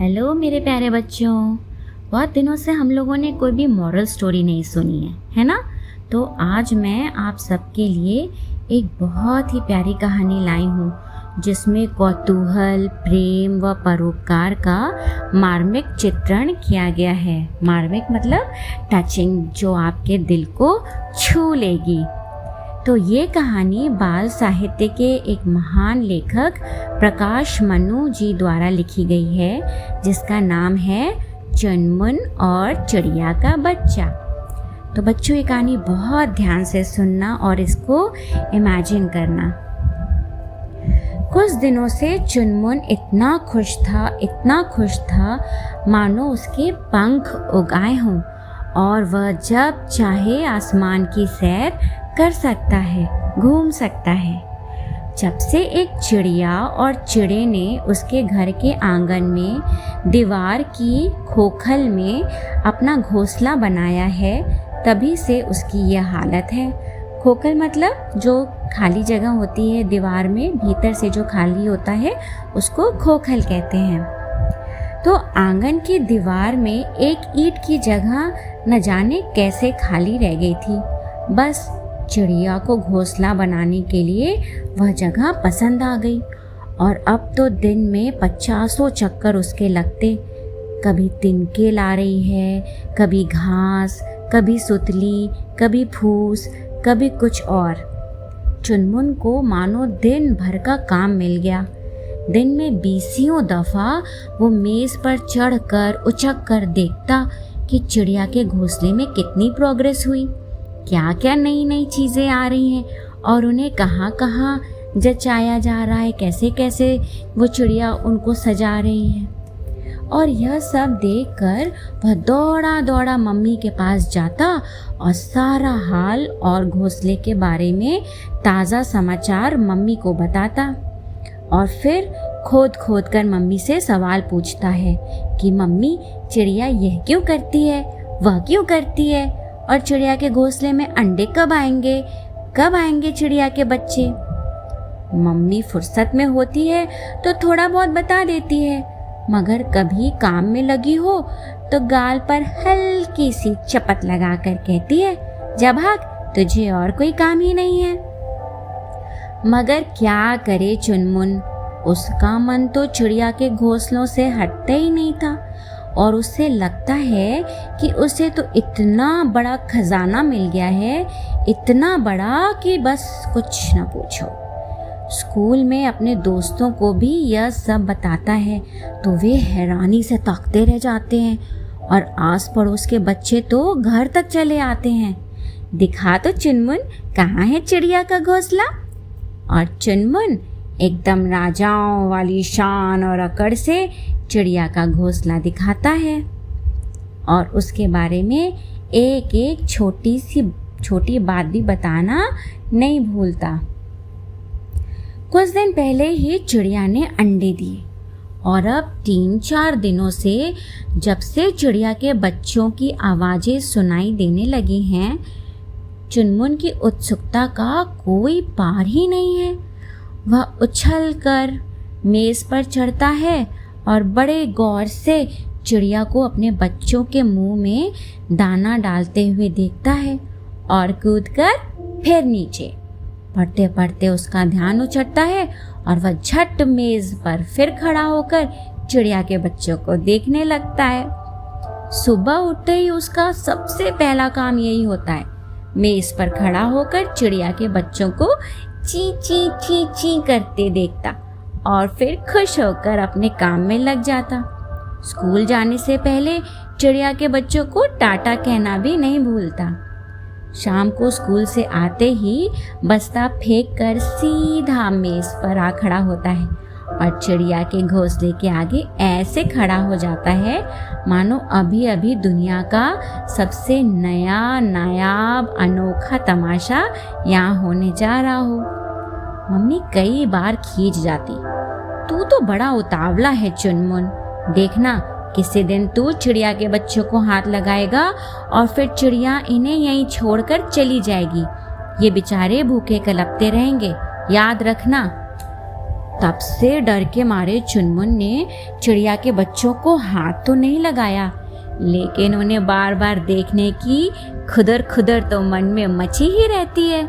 Hello मेरे प्यारे बच्चों। बहुत दिनों से हम लोगों ने कोई भी मॉरल स्टोरी नहीं सुनी है ना? तो आज मैं आप सबके लिए एक बहुत ही प्यारी कहानी लाई हूँ जिसमें कौतूहल, प्रेम व परोपकार का मार्मिक चित्रण किया गया है। मार्मिक मतलब टचिंग, जो आपके दिल को छू लेगी। तो ये कहानी बाल साहित्य के एक महान लेखक प्रकाश मनु जी द्वारा लिखी गई है, जिसका नाम है चुनमुन और चिड़िया का बच्चा। तो बच्चों, ये कहानी बहुत ध्यान से सुनना और इसको इमेजिन करना। कुछ दिनों से चुनमुन इतना खुश था मानो उसके पंख उग आए हों और वह जब चाहे आसमान की सैर कर सकता है, घूम सकता है। जब से एक चिड़िया और चिड़े ने उसके घर के आंगन में दीवार की खोखल में अपना घोंसला बनाया है, तभी से उसकी यह हालत है। खोखल मतलब जो खाली जगह होती है दीवार में, भीतर से जो खाली होता है उसको खोखल कहते हैं। तो आंगन की दीवार में एक ईंट की जगह न जाने कैसे खाली रह गई थी। बस चिड़िया को घोंसला बनाने के लिए वह जगह पसंद आ गई और अब तो दिन में 50 चक्कर उसके लगते। कभी तिनके ला रही है, कभी घास, कभी सुतली, कभी फूस, कभी कुछ और। चुनमुन को मानो दिन भर का काम मिल गया। दिन में 20 दफ़ा वो मेज़ पर चढ़कर उचक कर देखता कि चिड़िया के घोंसले में कितनी प्रोग्रेस हुई, क्या क्या नई नई चीज़ें आ रही हैं और उन्हें कहाँ कहाँ जचाया जा रहा है, कैसे कैसे वो चिड़िया उनको सजा रही है। और यह सब देखकर वह दौड़ा दौड़ा मम्मी के पास जाता और सारा हाल और घोंसले के बारे में ताज़ा समाचार मम्मी को बताता। और फिर खोद खोद कर मम्मी से सवाल पूछता है कि मम्मी, चिड़िया यह क्यों करती है, वह क्यों करती है, और चिड़िया के घोंसले में अंडे कब आएंगे चिड़िया के बच्चे। मम्मी फुर्सत में होती है तो थोड़ा बहुत बता देती है, मगर कभी काम में लगी हो तो गाल पर हल्की सी चपत लगाकर कहती है, जा भाग, तुझे और कोई काम ही नहीं है। मगर क्या करे चुनमुन, उसका मन तो चिड़िया के घोंसलों से हटता ही नहीं था और उससे लगता है कि उसे तो इतना बड़ा खजाना मिल गया है, इतना बड़ा कि बस कुछ न पूछो। स्कूल में अपने दोस्तों को भी यह सब बताता है तो वे हैरानी से ताकते रह जाते हैं और आस पड़ोस के बच्चे तो घर तक चले आते हैं, दिखा तो चुनमुन कहाँ है चिड़िया का घोंसला। और चुनमुन एकदम राजाओं वाली शान और अकड़ से चिड़िया का घोंसला दिखाता है और उसके बारे में एक एक छोटी बात भी बताना नहीं भूलता। कुछ दिन पहले ही चिड़िया ने अंडे दिए और अब 3-4 दिनों से जब से चिड़िया के बच्चों की आवाज़ें सुनाई देने लगी हैं, चुनमुन की उत्सुकता का कोई पार ही नहीं है। वह उछल कर मेज़ पर चढ़ता है और बड़े गौर से चिड़िया को अपने बच्चों के मुंह में दाना डालते हुए देखता है और कूदकर फिर नीचे। पढ़ते पढ़ते उसका ध्यान उचटता है और वह झट मेज़ पर फिर खड़ा होकर चिड़िया के बच्चों को देखने लगता है। सुबह उठते ही उसका सबसे पहला काम यही होता है, मेज़ पर खड़ा होकर चिड़िया के बच्चों को ची ची ची ची करते देखता और फिर खुश होकर अपने काम में लग जाता। स्कूल जाने से पहले चिड़िया के बच्चों को टाटा कहना भी नहीं भूलता। शाम को स्कूल से आते ही बस्ता फेंक कर सीधा मेज़ पर आ खड़ा होता है और चिड़िया के घोंसले के आगे ऐसे खड़ा हो जाता है मानो अभी अभी दुनिया का सबसे नया नायाब अनोखा तमाशा यहाँ होने जा रहा हो। मम्मी कई बार खींच जाती, तू तो बड़ा उतावला है चुनमुन, देखना किसी दिन तू चिड़िया के बच्चों को हाथ लगाएगा और फिर चिड़िया इन्हें यहीं छोड़कर चली जाएगी, ये बेचारे भूखे कलपते रहेंगे, याद रखना। तब से डर के मारे चुनमुन ने चिड़िया के बच्चों को हाथ तो नहीं लगाया, लेकिन उन्हें बार बार देखने की खुदर खुदर तो मन में मची ही रहती है।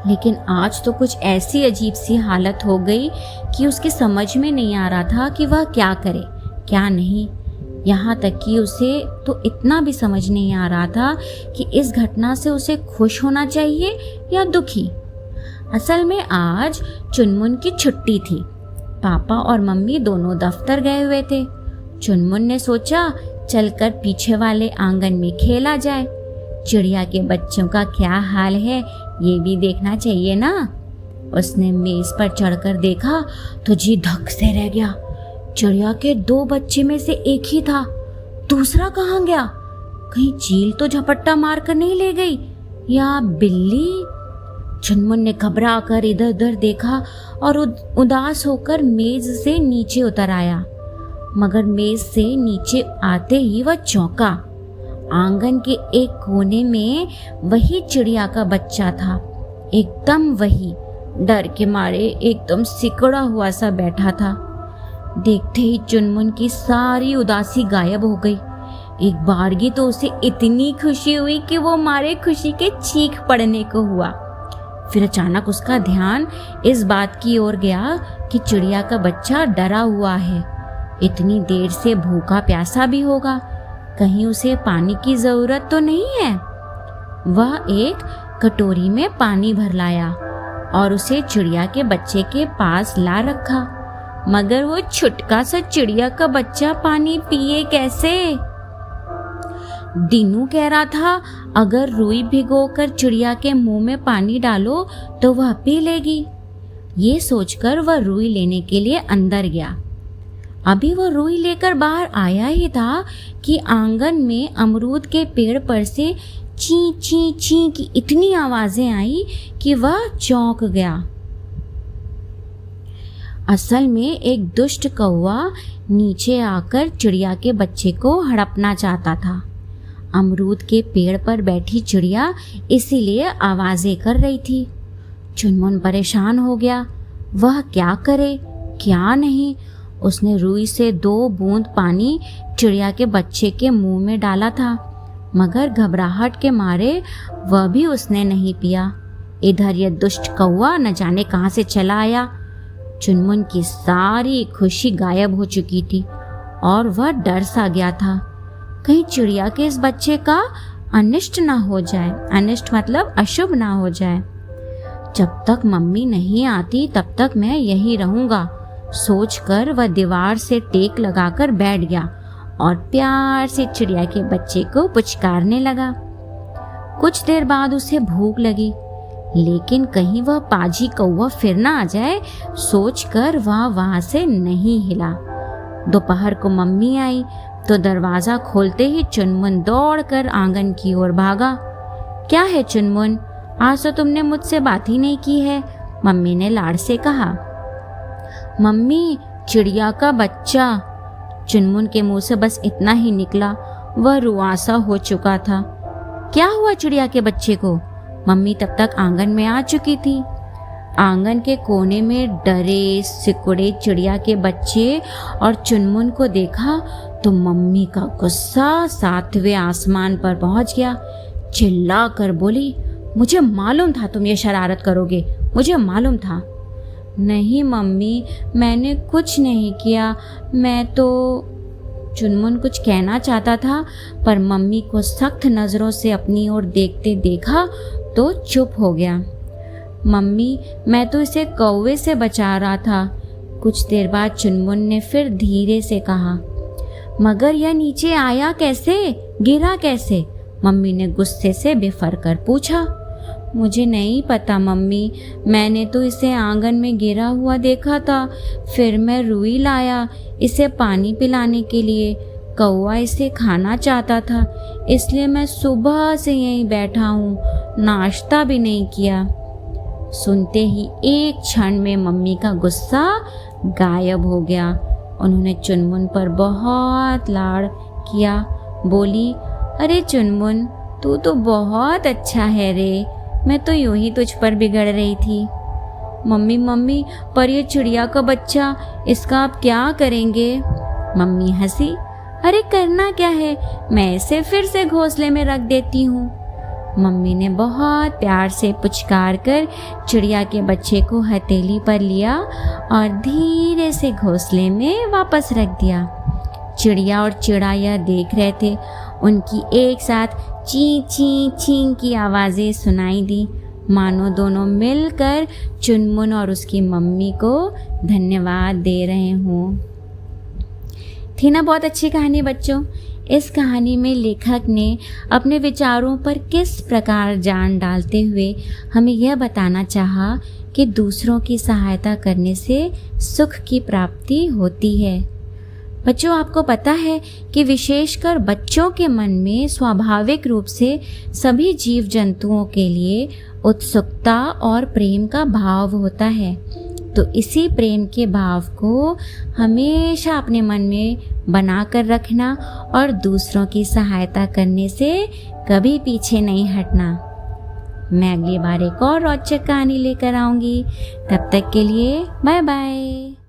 लेकिन आज तो कुछ ऐसी अजीब सी हालत हो गई कि उसकी समझ में नहीं आ रहा था कि वह क्या करे क्या नहीं। यहाँ तक कि उसे तो इतना भी समझ नहीं आ रहा था कि इस घटना से उसे खुश होना चाहिए या दुखी। असल में आज चुनमुन की छुट्टी थी। पापा और मम्मी दोनों दफ्तर गए हुए थे। चुनमुन ने सोचा चलकर पीछे वाले आंगन में खेला जाए। चिड़िया के बच्चों का क्या हाल है ये भी देखना चाहिए ना। उसने मेज पर चढ़कर देखा तो जी धक से रह गया। चिड़िया के 2 बच्चे में से एक ही था, दूसरा कहाँ गया? कहीं चील तो झपट्टा मार कर नहीं ले गई या बिल्ली? चुनमुन ने घबरा कर इधर उधर देखा और उदास होकर मेज से नीचे उतर आया, मगर मेज से नीचे आते ही वह चौंका। आंगन के एक कोने में वही चिड़िया का बच्चा था, एकदम वही, डर के मारे एकदम सिकुड़ा हुआ सा बैठा था। देखते ही चुनमुन की सारी उदासी गायब हो गई। एक बारगी तो उसे इतनी खुशी हुई कि वो मारे खुशी के चीख पड़ने को हुआ। फिर अचानक उसका ध्यान इस बात की ओर गया कि चिड़िया का बच्चा डरा हुआ है, इतनी देर से भूखा प्यासा भी होगा, कहीं उसे पानी की जरूरत तो नहीं है। वह एक कटोरी में पानी भर लाया और उसे चिड़िया के बच्चे के पास ला रखा, मगर वो छुटका सा चिड़िया का बच्चा पानी पिए कैसे? दीनू कह रहा था अगर रुई भिगोकर चिड़िया के मुंह में पानी डालो तो वह पी लेगी। ये सोचकर वह रुई लेने के लिए अंदर गया। अभी वह रुई लेकर बाहर आया ही था कि आंगन में अमरूद के पेड़ पर से ची ची ची की इतनी आवाजें आई कि वह चौंक गया। असल में एक दुष्ट कौवा नीचे आकर चिड़िया के बच्चे को हड़पना चाहता था। अमरूद के पेड़ पर बैठी चिड़िया इसीलिए आवाजें कर रही थी। चुनमुन परेशान हो गया, वह क्या करे क्या नहीं। उसने रुई से 2 बूंद पानी चिड़िया के बच्चे के मुंह में डाला था, मगर घबराहट के मारे वह भी उसने नहीं पिया। इधर यह दुष्ट कौवा न जाने कहाँ से चला आया। चुनमुन की सारी खुशी गायब हो चुकी थी और वह डर सा गया था, कहीं चिड़िया के इस बच्चे का अनिष्ट ना हो जाए। अनिष्ट मतलब अशुभ ना हो जाए। जब तक मम्मी नहीं आती तब तक मैं यहीं रहूंगा, सोचकर वह दीवार से टेक लगाकर बैठ गया और प्यार से चिड़िया के बच्चे को पुचकारने लगा। कुछ देर बाद उसे भूख लगी, लेकिन कहीं वह पाजी कौवा फिर ना आ जाए, सोचकर वह वहां से नहीं हिला। दोपहर को मम्मी आई तो दरवाजा खोलते ही चुनमुन दौड़कर आंगन की ओर भागा। क्या है चुनमुन, आज तो तुमने मुझसे बात ही नहीं की है, मम्मी ने लाड़ से कहा। मम्मी, चिड़िया का बच्चा। चुनमुन के मुंह से बस इतना ही निकला, वह रुआसा हो चुका था। क्या हुआ चिड़िया के बच्चे को? मम्मी तब तक आंगन में आ चुकी थी। आंगन के कोने में डरे सिकुड़े चिड़िया के बच्चे और चुनमुन को देखा तो मम्मी का गुस्सा 7वें आसमान पर पहुंच गया। चिल्ला कर बोली, मुझे मालूम था तुम ये शरारत करोगे, मुझे मालूम था। नहीं मम्मी, मैंने कुछ नहीं किया, मैं तो। चुनमुन कुछ कहना चाहता था पर मम्मी को सख्त नज़रों से अपनी ओर देखते देखा तो चुप हो गया। मम्मी, मैं तो इसे कौवे से बचा रहा था। कुछ देर बाद चुनमुन ने फिर धीरे से कहा, मगर यह नीचे आया कैसे, गिरा कैसे? मम्मी ने गुस्से से बेफर कर पूछा। मुझे नहीं पता मम्मी, मैंने तो इसे आंगन में गिरा हुआ देखा था, फिर मैं रुई लाया इसे पानी पिलाने के लिए। कौवा इसे खाना चाहता था, इसलिए मैं सुबह से यहीं बैठा हूँ, नाश्ता भी नहीं किया। सुनते ही एक क्षण में मम्मी का गुस्सा गायब हो गया। उन्होंने चुनमुन पर बहुत लाड़ किया। बोली, अरे चुनमुन, तू तो बहुत अच्छा है रे, मैं तो यूं ही तुझ पर बिगड़ रही थी। मम्मी मम्मी, पर ये चिड़िया का बच्चा, इसका आप क्या करेंगे? मम्मी हंसी, अरे करना क्या है, मैं इसे फिर से घोंसले में रख देती हूँ। मम्मी ने बहुत प्यार से पुचकार कर चिड़िया के बच्चे को हथेली पर लिया और धीरे से घोंसले में वापस रख दिया। चिड़िया और चिड़ा यह देख रहे थे। उनकी एक साथ ची ची ची की आवाज़ें सुनाई दी, मानो दोनों मिलकर चुनमुन और उसकी मम्मी को धन्यवाद दे रहे हों। थी ना बहुत अच्छी कहानी बच्चों। इस कहानी में लेखक ने अपने विचारों पर किस प्रकार जान डालते हुए हमें यह बताना चाहा कि दूसरों की सहायता करने से सुख की प्राप्ति होती है। बच्चों, आपको पता है कि विशेषकर बच्चों के मन में स्वाभाविक रूप से सभी जीव जंतुओं के लिए उत्सुकता और प्रेम का भाव होता है। तो इसी प्रेम के भाव को हमेशा अपने मन में बना कर रखना और दूसरों की सहायता करने से कभी पीछे नहीं हटना। मैं अगली बार एक और रोचक कहानी लेकर आऊँगी। तब तक के लिए बाय बाय।